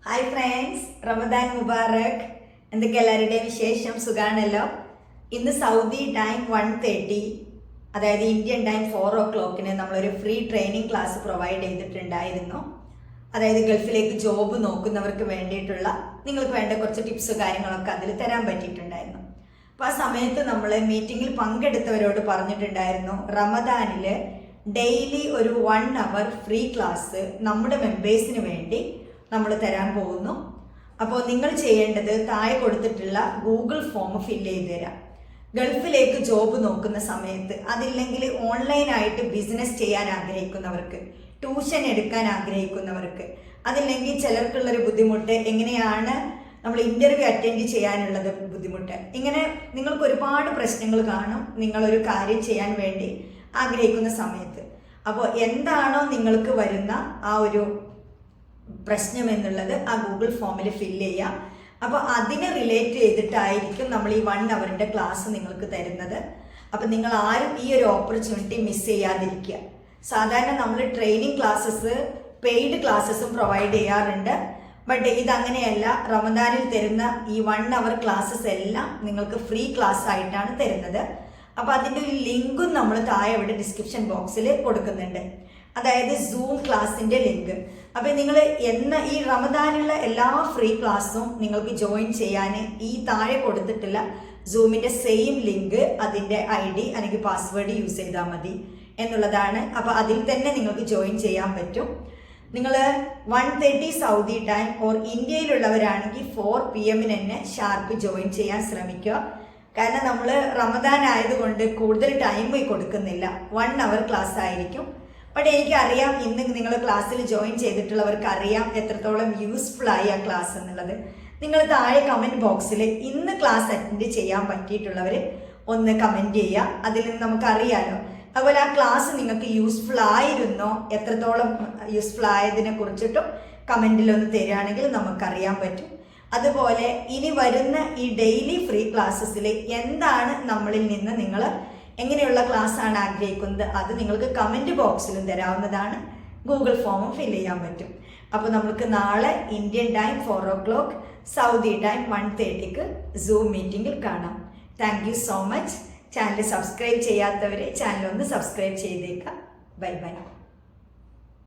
Hi friends, Ramadan Mubarak. എന്തൊക്കെ എല്ലാവരുടെയും വിശേഷം? സുഖാണല്ലോ. ഇന്ന് സൗദി ടൈം 1:30, അതായത് ഇന്ത്യൻ ടൈം 4 o'clock നമ്മളൊരു ഫ്രീ ട്രെയിനിങ് ക്ലാസ് പ്രൊവൈഡ് ചെയ്തിട്ടുണ്ടായിരുന്നു. അതായത് ഗൾഫിലേക്ക് ജോബ് നോക്കുന്നവർക്ക് വേണ്ടിയിട്ടുള്ള നിങ്ങൾക്ക് വേണ്ട കുറച്ച് ടിപ്സ് കാര്യങ്ങളൊക്കെ അതിൽ തരാൻ പറ്റിയിട്ടുണ്ടായിരുന്നു. അപ്പോൾ ആ സമയത്ത് നമ്മൾ മീറ്റിങ്ങിൽ പങ്കെടുത്തവരോട് പറഞ്ഞിട്ടുണ്ടായിരുന്നു, റമദാനിൽ ഡെയിലി ഒരു 1 hour ഫ്രീ ക്ലാസ് നമ്മുടെ മെമ്പേഴ്സിന് വേണ്ടി നമ്മൾ തരാൻ പോകുന്നു. അപ്പോൾ നിങ്ങൾ ചെയ്യേണ്ടത് താഴെ കൊടുത്തിട്ടുള്ള ഗൂഗിൾ ഫോം ഫില്ല് ചെയ്ത് തരാം. ഗൾഫിലേക്ക് ജോബ് നോക്കുന്ന സമയത്ത്, അതില്ലെങ്കിൽ ഓൺലൈനായിട്ട് ബിസിനസ് ചെയ്യാൻ ആഗ്രഹിക്കുന്നവർക്ക്, ട്യൂഷൻ എടുക്കാൻ ആഗ്രഹിക്കുന്നവർക്ക്, അതില്ലെങ്കിൽ ചിലർക്കുള്ളൊരു ബുദ്ധിമുട്ട്, എങ്ങനെയാണ് നമ്മൾ ഇൻ്റർവ്യൂ അറ്റൻഡ് ചെയ്യാനുള്ളത് ബുദ്ധിമുട്ട്, ഇങ്ങനെ നിങ്ങൾക്ക് ഒരുപാട് പ്രശ്നങ്ങൾ കാണും നിങ്ങളൊരു കാര്യം ചെയ്യാൻ വേണ്ടി ആഗ്രഹിക്കുന്ന സമയത്ത്. അപ്പോൾ എന്താണോ നിങ്ങൾക്ക് വരുന്ന ആ ഒരു പ്രശ്നം എന്നുള്ളത് ആ ഗൂഗിൾ ഫോമിൽ ഫില്ല് ചെയ്യാം. അപ്പോൾ അതിനെ റിലേറ്റ് ചെയ്തിട്ടായിരിക്കും നമ്മൾ ഈ 1 hour ക്ലാസ് നിങ്ങൾക്ക് തരുന്നത്. അപ്പം നിങ്ങൾ ആരും ഈ ഒരു ഓപ്പർച്യൂണിറ്റി മിസ് ചെയ്യാതിരിക്കുക. സാധാരണ നമ്മൾ ട്രെയിനിങ് ക്ലാസ്സസ്, പെയ്ഡ് ക്ലാസ്സസും പ്രൊവൈഡ് ചെയ്യാറുണ്ട്. ബട്ട് ഇതങ്ങനെയല്ല. റമദാനിൽ തരുന്ന ഈ 1 hour ക്ലാസ്സസ് എല്ലാം നിങ്ങൾക്ക് ഫ്രീ ക്ലാസ് ആയിട്ടാണ് തരുന്നത്. അപ്പോൾ അതിൻ്റെ ഒരു ലിങ്കും നമ്മൾ താഴെ ഇവിടെ ഡിസ്ക്രിപ്ഷൻ ബോക്സിൽ കൊടുക്കുന്നുണ്ട്. അതായത് സൂം ക്ലാസ്സിൻ്റെ ലിങ്ക്. അപ്പോൾ നിങ്ങൾ ഈ റമദാനുള്ള എല്ലാ ഫ്രീ ക്ലാസ്സും നിങ്ങൾക്ക് ജോയിൻ ചെയ്യാൻ ഈ താഴെ കൊടുത്തിട്ടുള്ള സൂമിൻ്റെ സെയിം ലിങ്ക്, അതിൻ്റെ ID അല്ലെങ്കിൽ പാസ്വേഡ് യൂസ് ചെയ്താൽ മതി എന്നുള്ളതാണ്. അപ്പോൾ അതിൽ തന്നെ നിങ്ങൾക്ക് ജോയിൻ ചെയ്യാൻ പറ്റും. നിങ്ങൾ 1:30 സൗദി ടൈം ഓർ ഇന്ത്യയിലുള്ളവരാണെങ്കിൽ 4 PM തന്നെ ഷാർപ്പ് ജോയിൻ ചെയ്യാൻ ശ്രമിക്കുക. കാരണം നമ്മൾ റമദാൻ ആയതുകൊണ്ട് കൂടുതൽ ടൈം കൊടുക്കുന്നില്ല, 1 hour ക്ലാസ് ആയിരിക്കും. ബട്ട് എനിക്കറിയാം, ഇന്ന് നിങ്ങൾ ക്ലാസ്സിൽ ജോയിൻ ചെയ്തിട്ടുള്ളവർക്ക് അറിയാം എത്രത്തോളം യൂസ്ഫുൾ ആയി ആ ക്ലാസ് എന്നുള്ളത്. നിങ്ങൾ താഴെ കമൻറ്റ് ബോക്സിൽ ഇന്ന് ക്ലാസ് അറ്റൻഡ് ചെയ്യാൻ പറ്റിയിട്ടുള്ളവർ ഒന്ന് കമൻറ്റ് ചെയ്യുക. അതിൽ നിന്ന് നമുക്കറിയാലോ. അതുപോലെ ആ ക്ലാസ് നിങ്ങൾക്ക് യൂസ്ഫുൾ ആയിരുന്നോ, എത്രത്തോളം യൂസ്ഫുൾ ആയതിനെ കുറിച്ചിട്ടും കമൻറ്റിലൊന്ന് തരികയാണെങ്കിൽ നമുക്കറിയാൻ പറ്റും. അതുപോലെ ഇനി വരുന്ന ഈ ഡെയിലി ഫ്രീ ക്ലാസ്സസിൽ എന്താണ് നമ്മളിൽ നിന്ന് നിങ്ങൾ എങ്ങനെയുള്ള ക്ലാസ് ആണ് ആഗ്രഹിക്കുന്നത്, അത് നിങ്ങൾക്ക് കമൻറ്റ് ബോക്സിലും തരാവുന്നതാണ്. ഗൂഗിൾ ഫോമും ഫില്ല് ചെയ്യാൻ പറ്റും. അപ്പോൾ നമുക്ക് നാളെ Indian time 4 o'clock, Saudi time 1:30 Zoom മീറ്റിങ്ങിൽ കാണാം. Thank you so much. Channel subscribe ചെയ്യാത്തവരെ ചാനൽ ഒന്ന് സബ്സ്ക്രൈബ് ചെയ്തേക്കാം. Bye by.